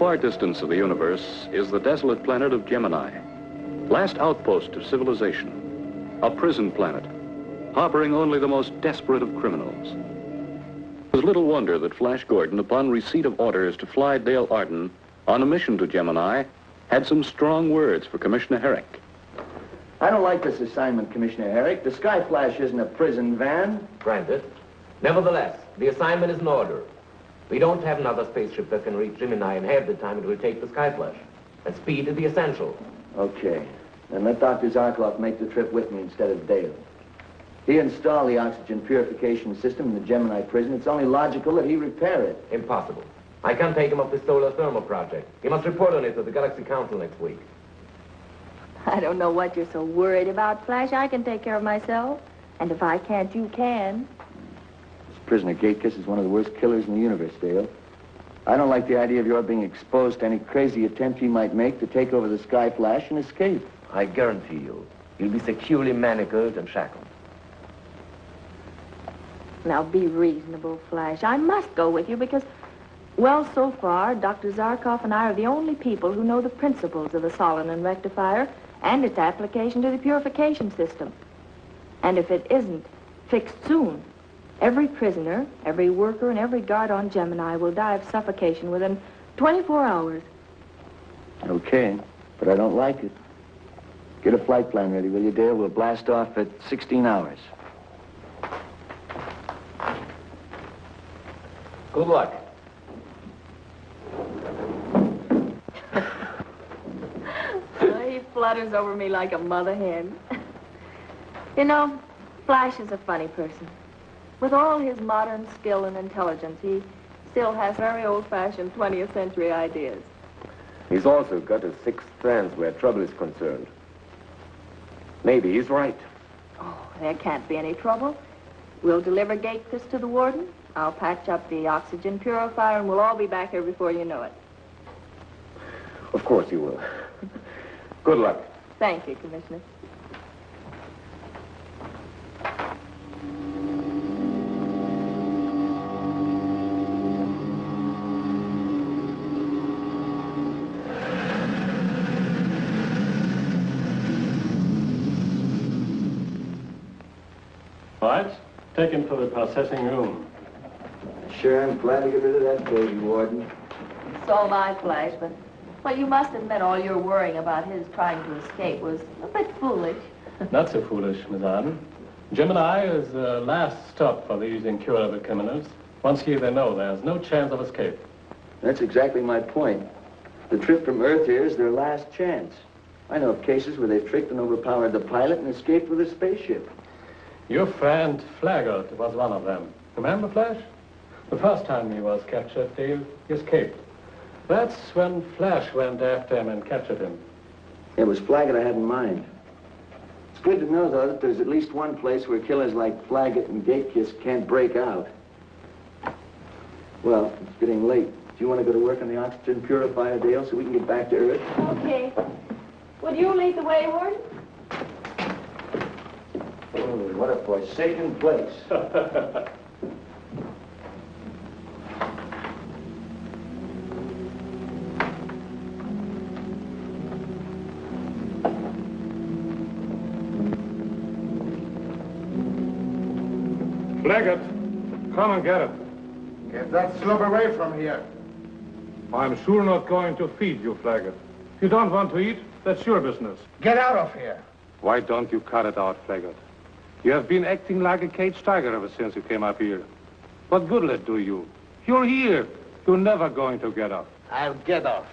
far distance of the universe is the desolate planet of Gemini, last outpost of civilization, a prison planet, harboring only the most desperate of criminals. It was little wonder that Flash Gordon, upon receipt of orders to fly Dale Arden on a mission to Gemini, had some strong words for Commissioner Herrick. I don't like this assignment, Commissioner Herrick. The Sky Flash isn't a prison van. Granted. Nevertheless, the assignment is in order. We don't have another spaceship that can reach Gemini in half the time it will take the Sky Flash. And speed is the essential. Okay. Then let Dr. Zarkov make the trip with me instead of Dale. He installed the oxygen purification system in the Gemini prison. It's only logical that he repair it. Impossible. I can't take him off the solar thermal project. He must report on it to the Galaxy Council next week. I don't know what you're so worried about, Flash. I can take care of myself. And if I can't, you can. This prisoner Gatekiss is one of the worst killers in the universe, Dale. I don't like the idea of your being exposed to any crazy attempt he might make to take over the Sky Flash and escape. I guarantee you, you'll be securely manacled and shackled. Now, be reasonable, Flash. I must go with you because, well, so far, Dr. Zarkov and I are the only people who know the principles of the Solomon rectifier and its application to the purification system. And if it isn't fixed soon, every prisoner, every worker, and every guard on Gemini will die of suffocation within 24 hours. Okay, but I don't like it. Get a flight plan ready, will you, Dale? We'll blast off at 16 hours. Good luck. He flutters over me like a mother hen. You know, Flash is a funny person. With all his modern skill and intelligence, he still has very old-fashioned 20th century ideas. He's also got a sixth sense where trouble is concerned. Maybe he's right. Oh, there can't be any trouble. We'll deliver Gatekiss to the warden. I'll patch up the oxygen purifier, and we'll all be back here before you know it. Of course you will. Good luck. Thank you, Commissioner. Right. Take him to the processing room. Sure, I'm glad to get rid of that baby, Warden. So am I, Flash, but, well, you must admit all your worrying about his trying to escape was a bit foolish. Not so foolish, Miss Arden. Gemini is the last stop for these incurable criminals. Once here, they know there's no chance of escape. That's exactly my point. The trip from Earth here is their last chance. I know of cases where they've tricked and overpowered the pilot and escaped with a spaceship. Your friend Flaggart was one of them. Remember, Flash? The first time he was captured, Dale, he escaped. That's when Flash went after him and captured him. It was Flaggett I had in mind. It's good to know, though, that there's at least one place where killers like Flaggett and Gatekiss can't break out. Well, it's getting late. Do you want to go to work on the oxygen purifier, Dale, so we can get back to Earth? Okay. Would you lead the way, Warden? Oh, what a forsaken place. Flaggett, come and get it. Get that slub away from here. I'm sure not going to feed you, Flaggett. If you don't want to eat, that's your business. Get out of here. Why don't you cut it out, Flaggett? You have been acting like a caged tiger ever since you came up here. What good will it do you? You're here. You're never going to get up. I'll get off.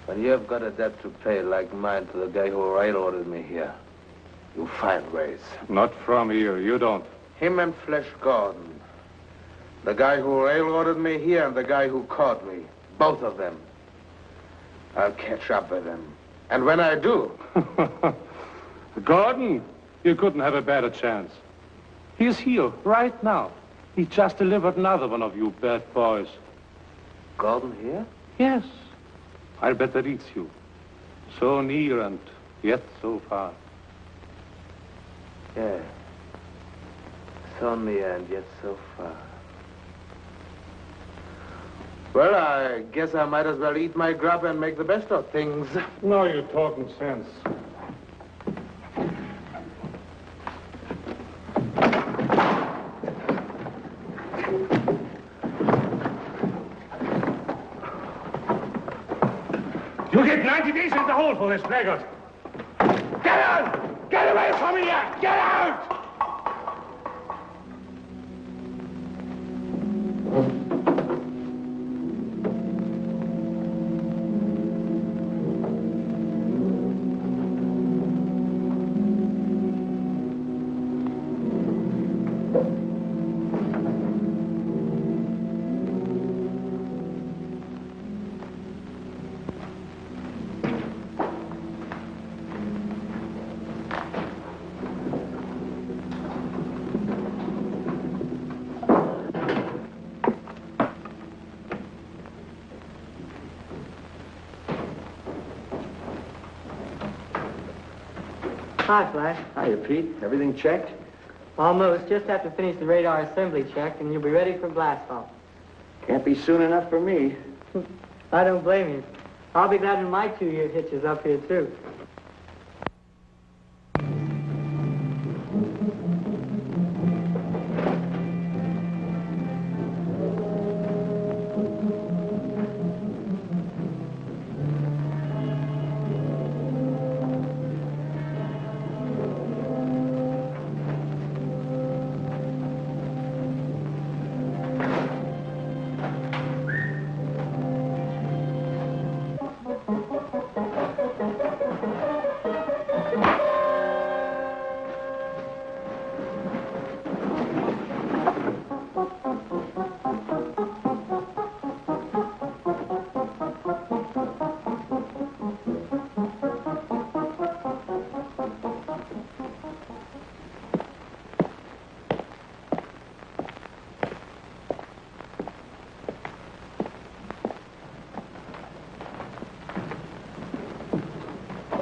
When you've got a debt to pay like mine to the guy who railroaded me here, you find ways. Not from here. You don't. Him and Flash Gordon. The guy who railroaded me here and the guy who caught me. Both of them. I'll catch up with them. And when I do... Gordon, you couldn't have a better chance. He's here right now. He just delivered another one of you bad boys. Gordon here? Yes. I'll bet that eats you. So near and yet so far. Yeah. So near and yet so far. Well, I guess I might as well eat my grub and make the best of things. No, you're talking sense. You get 90 days in the hole for this, blackguard. Get out! Get away from here! Get out! Hi, Flash. Hiya, Pete. Everything checked? Almost. Just have to finish the radar assembly check, and you'll be ready for blast off. Can't be soon enough for me. I don't blame you. I'll be glad when my 2-year hitch is up here, too.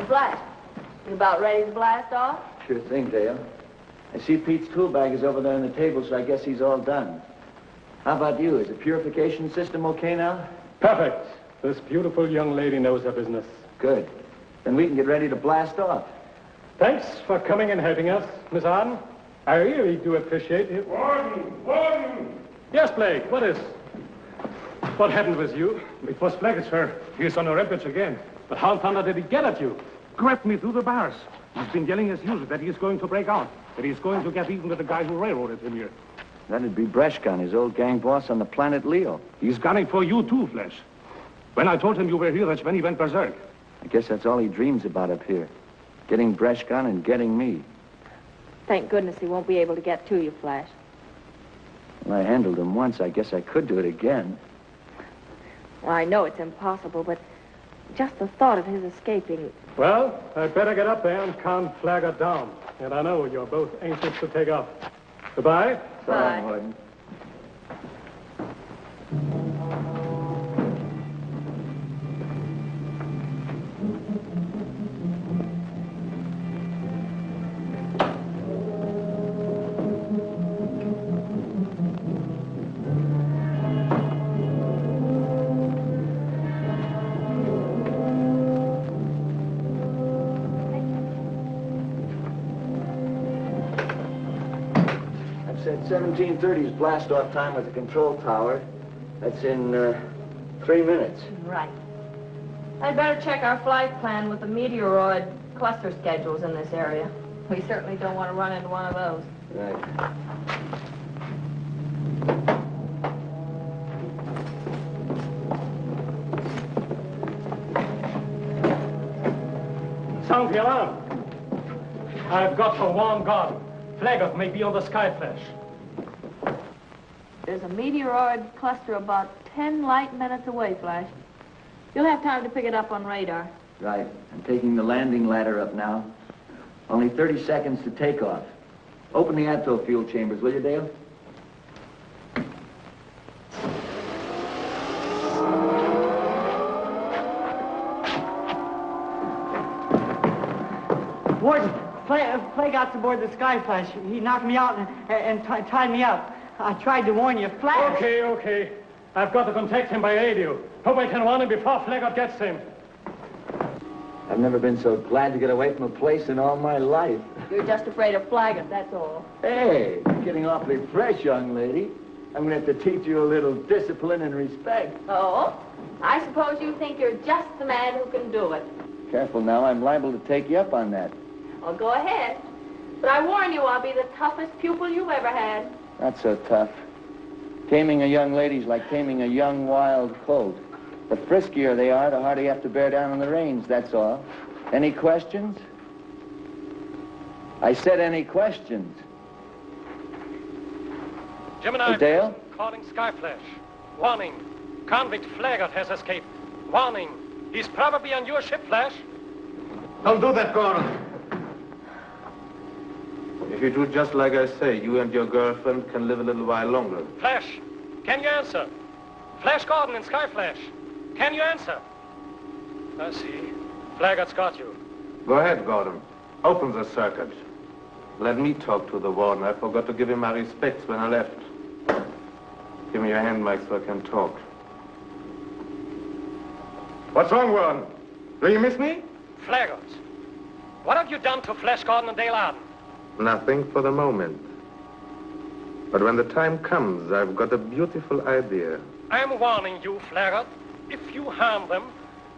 Flash, you about ready to blast off? Sure thing, Dale. I see Pete's tool bag is over there on the table, so I guess he's all done. How about you? Is the purification system okay now? Perfect. This beautiful young lady knows her business. Good. Then we can get ready to blast off. Thanks for coming and helping us, Miss Arden. I really do appreciate it. Warden! Warden! Yes, Blake, what is? What happened with you? It was Blackett, sir. He is on a rampage again. But how in thunder did he get at you? Grabbed me through the bars. He's been yelling as usual that he's going to break out, that he's going to get even with the guy who railroaded him here. That'd be Breshkan, his old gang boss on the planet Leo. He's gunning for you too, Flash. When I told him you were here, that's when he went berserk. I guess that's all he dreams about up here. Getting Breshkan and getting me. Thank goodness he won't be able to get to you, Flash. Well, I handled him once. I guess I could do it again. Well, I know it's impossible, but just the thought of his escaping... Well, I'd better get up there and calm Flagger down. And I know you're both anxious to take off. Goodbye. So long, Holland. Said 1730's blast-off time with the control tower. That's in 3 minutes. Right. I'd better check our flight plan with the meteoroid cluster schedules in this area. We certainly don't want to run into one of those. Right. Sound the alarm. I've got to warn God. Flagger may be on the Sky Flash. There's a meteoroid cluster about 10 light minutes away, Flash. You'll have time to pick it up on radar. Right. I'm taking the landing ladder up now. Only 30 seconds to take off. Open the ato fuel chambers, will you, Dale? Warden, Flay got aboard the Sky Flash. He knocked me out and tied me up. I tried to warn you. Flash! Okay. I've got to contact him by radio. Hope I can warn him before Flaggart gets him. I've never been so glad to get away from a place in all my life. You're just afraid of Flaggart, that's all. Hey, you're getting awfully fresh, young lady. I'm going to have to teach you a little discipline and respect. Oh? I suppose you think you're just the man who can do it. Careful now, I'm liable to take you up on that. Well, go ahead. But I warn you, I'll be the toughest pupil you've ever had. Not so tough. Taming a young lady's like taming a young wild colt. The friskier they are, the harder you have to bear down on the reins, that's all. Any questions? I said any questions. Gemini, Dale? calling Skyflash. Warning, convict Flaggart has escaped. Warning, he's probably on your ship, Flash. Don't do that, Gordon. If you do just like I say, you and your girlfriend can live a little while longer. Flash, can you answer? Flash Gordon and Skyflash, can you answer? I see. Flaggart's got you. Go ahead, Gordon. Open the circuit. Let me talk to the warden. I forgot to give him my respects when I left. Give me your hand, Mike, so I can talk. What's wrong, Warden? Do you miss me? Flaggart, what have you done to Flash Gordon and Dale Arden? Nothing for the moment. But when the time comes, I've got a beautiful idea. I am warning you, Flaggart. If you harm them,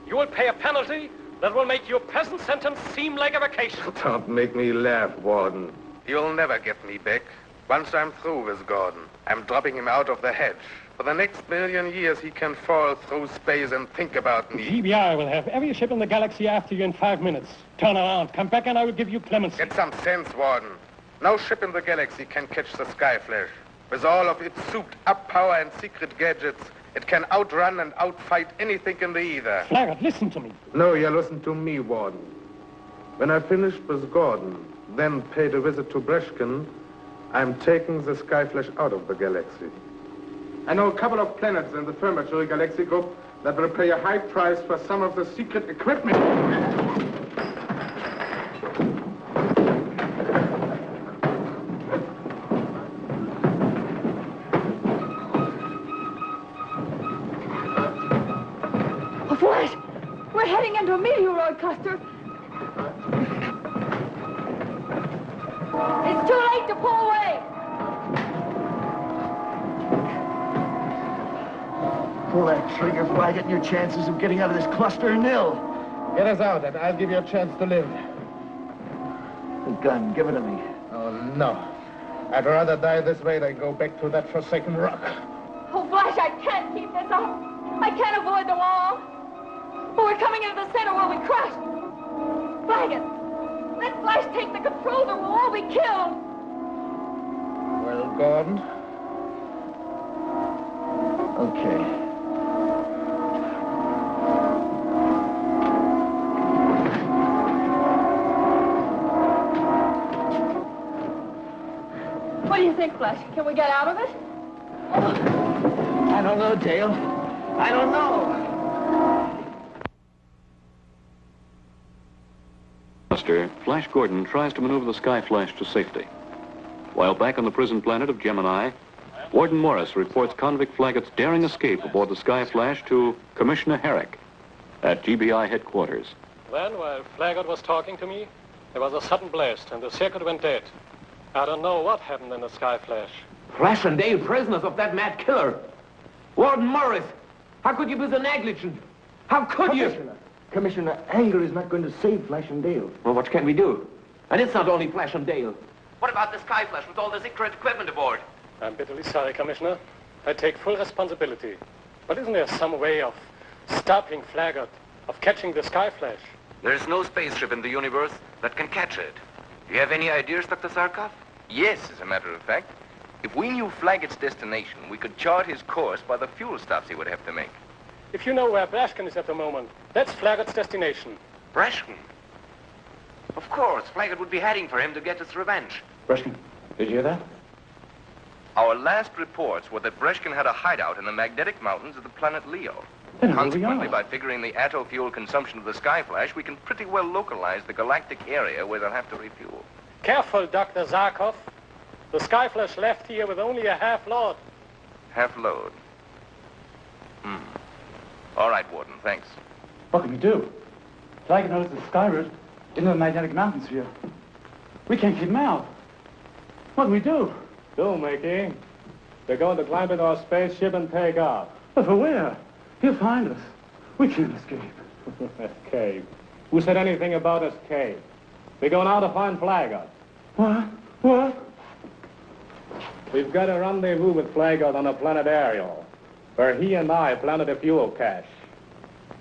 you will pay a penalty that will make your present sentence seem like a vacation. Don't make me laugh, Warden. You'll never get me back. Once I'm through with Gordon, I'm dropping him out of the hedge. For the next million years, he can fall through space and think about me. GBI will have every ship in the galaxy after you in 5 minutes. Turn around, come back, and I will give you clemency. Get some sense, Warden. No ship in the galaxy can catch the Skyflash. With all of its souped-up power and secret gadgets, it can outrun and outfight anything in the ether. Flaggart, listen to me. No, you listen to me, Warden. When I finished with Gordon, then paid a visit to Breshkin, I'm taking the Skyflash out of the galaxy. I know a couple of planets in the Firmatory Galaxy Group that will pay a high price for some of the secret equipment. Oh, Flash! We're heading into a meteoroid cluster. It's too late to pull away. Pull that trigger, Flaggart, and your chances of getting out of this cluster are nil. Get us out, and I'll give you a chance to live. The gun, give it to me. Oh, no. I'd rather die this way than go back to that forsaken rock. Oh, Flash, I can't keep this up. I can't avoid the wall. But we're coming into the center where we crushed. Flaggart, let Flash take the controls or we'll all be killed. Well, Gordon? Okay. What do you think, Flash? Can we get out of it? I don't know, Dale. I don't know. Flash Gordon tries to maneuver the Skyflash to safety. While back on the prison planet of Gemini, Warden Morris reports convict Flaggart's daring escape aboard the Skyflash to Commissioner Herrick at GBI headquarters. Then, while Flaggart was talking to me, there was a sudden blast, and the circuit went dead. I don't know what happened in the Skyflash. Flash and Dale prisoners of that mad killer. Warden Morris, how could you be so negligent? How could you? Commissioner, anger is not going to save Flash and Dale. Well, what can we do? And it's not only Flash and Dale. What about the Skyflash with all the secret equipment aboard? I'm bitterly sorry, Commissioner. I take full responsibility. But isn't there some way of stopping Flaggart, of catching the Skyflash? There's no spaceship in the universe that can catch it. Do you have any ideas, Dr. Zarkov? Yes, as a matter of fact. If we knew Flaggart's destination, we could chart his course by the fuel stops he would have to make. If you know where Breshkin is at the moment, that's Flaggart's destination. Breshkin? Of course, Flaggart would be heading for him to get his revenge. Breshkin, did you hear that? Our last reports were that Breshkin had a hideout in the magnetic mountains of the planet Leo. Then Consequently, by figuring the atto fuel consumption of the Skyflash, we can pretty well localize the galactic area where they'll have to refuel. Careful, Dr. Zarkov. The Skyflash left here with only a half load. Half load. All right, Warden, thanks. What can we do? Flagger knows the sky route into the magnetic mountain sphere. We can't keep him out. What can we do? Do, Mickey. They're going to climb into our spaceship and take off. But for where? He'll find us. We can't escape. Escape? Who said anything about escape? We're going out to find Flagger. What? What? We've got a rendezvous with Flagger on a planet Ariel, where he and I planted a fuel cache.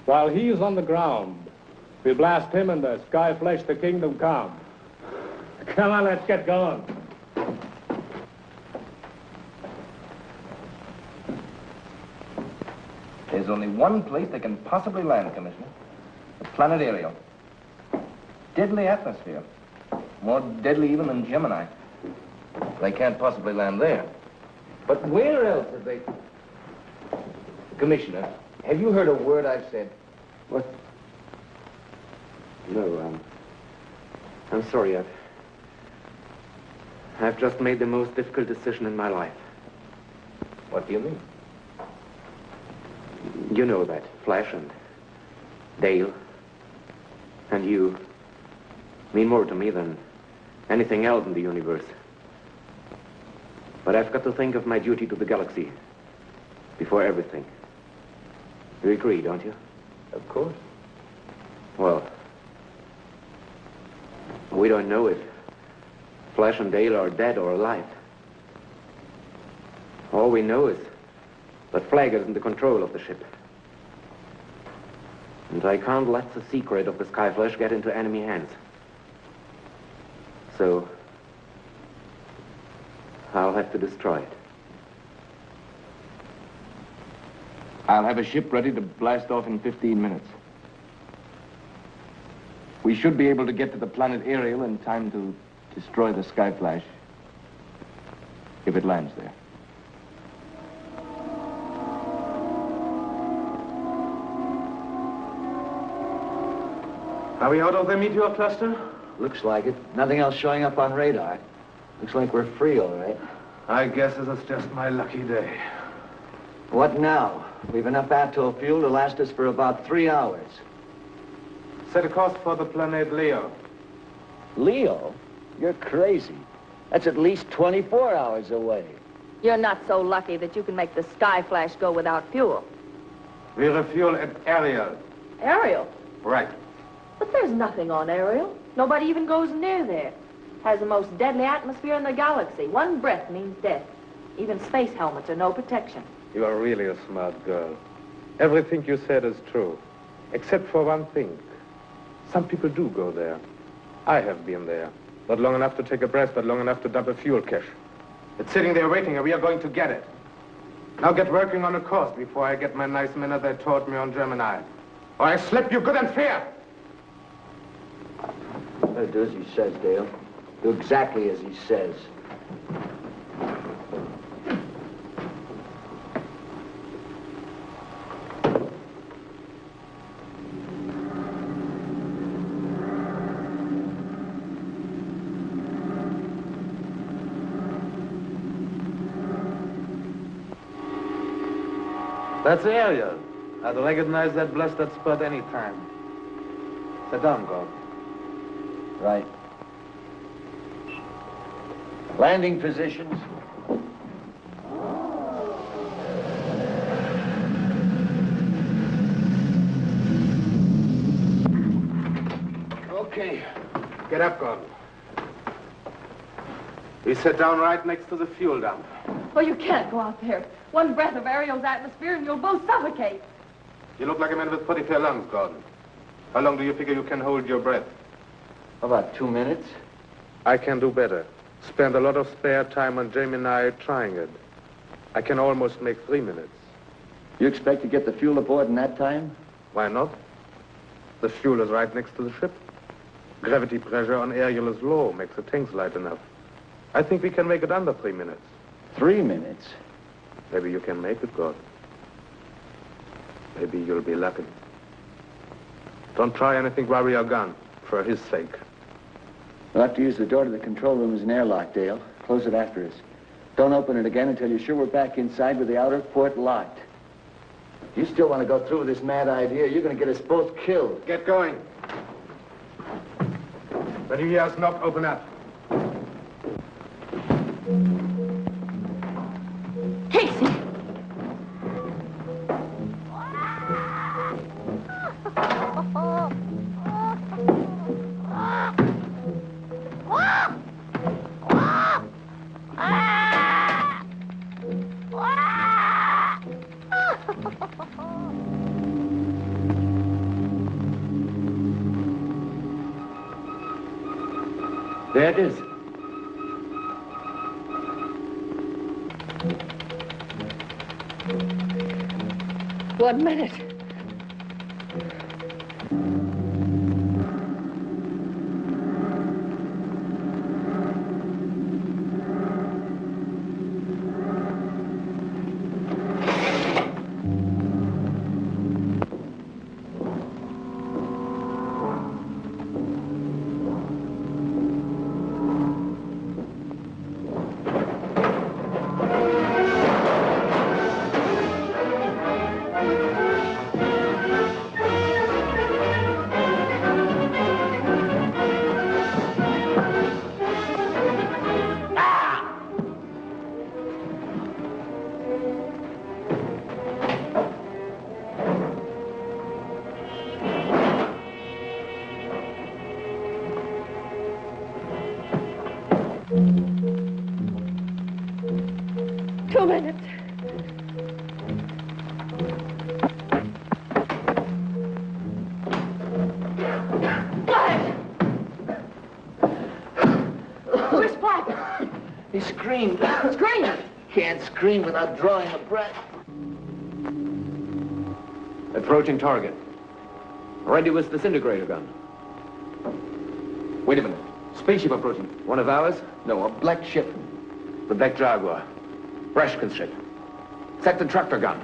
While he's on the ground, we blast him and the sky flash to Kingdom Come. Come on, let's get going. There's only one place they can possibly land, Commissioner. The planet Ariel. Deadly atmosphere. More deadly even than Gemini. They can't possibly land there. But where else have they... Commissioner, have you heard a word I've said? What? No, I'm sorry. I've just made the most difficult decision in my life. What do you mean? You know that. Flash and Dale and you mean more to me than anything else in the universe. But I've got to think of my duty to the galaxy before everything. You agree, don't you? Of course. Well, we don't know if Flash and Dale are dead or alive. All we know is that Flagger's in the control of the ship. And I can't let the secret of the Skyflash get into enemy hands. So, I'll have to destroy it. I'll have a ship ready to blast off in 15 minutes. We should be able to get to the planet Ariel in time to destroy the Skyflash, if it lands there. Are we out of the meteor cluster? Looks like it. Nothing else showing up on radar. Looks like we're free, all right. I guess this is just my lucky day. What now? We've enough atoll fuel to last us for about 3 hours. Set a course for the planet Leo. Leo? You're crazy. That's at least 24 hours away. You're not so lucky that you can make the Skyflash go without fuel. We refuel at Ariel. Ariel? Right. But there's nothing on Ariel. Nobody even goes near there. Has the most deadly atmosphere in the galaxy. One breath means death. Even space helmets are no protection. You are really a smart girl. Everything you said is true. Except for one thing. Some people do go there. I have been there. Not long enough to take a breath, but long enough to dump a fuel cache. It's sitting there waiting, and we are going to get it. Now get working on a course before I get my nice minute they taught me on Gemini. Or I slap you good and fair. Better do as he says, Dale. Do exactly as he says. That's Ariel. I'd recognize that blasted spot any time. Sit down, Gordon. Right. Landing positions. Okay. Get up, Gordon. We sit down right next to the fuel dump. Oh, you can't go out there. One breath of Ariel's atmosphere and you'll both suffocate. You look like a man with pretty fair lungs, Gordon. How long do you figure you can hold your breath? About 2 minutes. I can do better. Spend a lot of spare time on Gemini trying it. I can almost make 3 minutes. You expect to get the fuel aboard in that time? Why not? The fuel is right next to the ship. Gravity pressure on Ariel is low, makes the tanks light enough. I think we can make it under 3 minutes. 3 minutes? Maybe you can make it, Gordon. Maybe you'll be lucky. Don't try anything while we are gone, for his sake. We'll have to use the door to the control room as an airlock, Dale. Close it after us. Don't open it again until you're sure we're back inside with the outer port locked. If you still want to go through with this mad idea, you're going to get us both killed. Get going. When you hear us knock, open up. Casey! There it is. One minute. He screamed. Scream! Can't scream without drawing a breath. Approaching target. Ready with disintegrator gun. Wait a minute. Spaceship approaching. One of ours? No, a black ship. The Black Jaguar. Breshkin's ship. Set the tractor gun.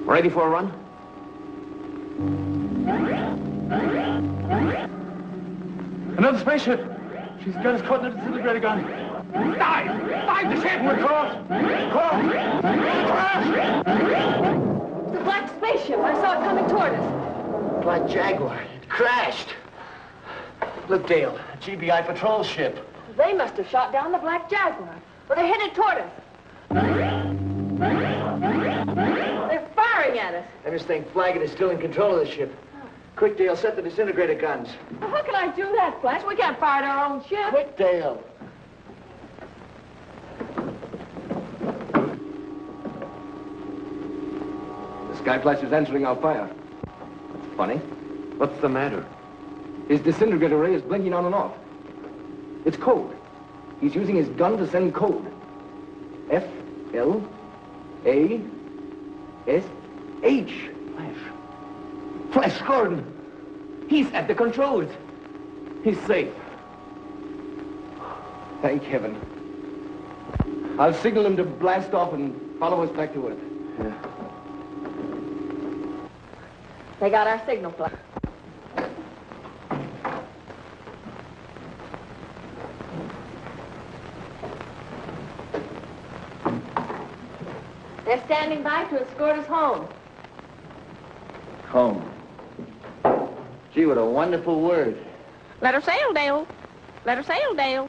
Ready for a run? Another spaceship. She's got us caught in a disintegrator gun. Dive! Dive the ship! We're caught! Caught! It's a black spaceship. I saw it coming toward us. Black Jaguar. It crashed. Look, Dale, a GBI patrol ship. They must have shot down the Black Jaguar. Well, they're headed toward us. They're firing at us. I just think Flaggett is still in control of the ship. Quick, Dale, set the disintegrator guns. Well, how can I do that, Flash? We can't fire at our own ship. Quick, Dale. The Sky Flash is answering our fire. That's funny. What's the matter? His disintegrator ray is blinking on and off. It's code. He's using his gun to send code. F-L-A-S-H. Flash. Flash Gordon. He's at the controls. He's safe. Thank heaven. I'll signal him to blast off and follow us back to Earth. Yeah. They got our signal flash. They're standing by to escort us home. Home. Gee, what a wonderful word. Let her sail, Dale. Let her sail, Dale.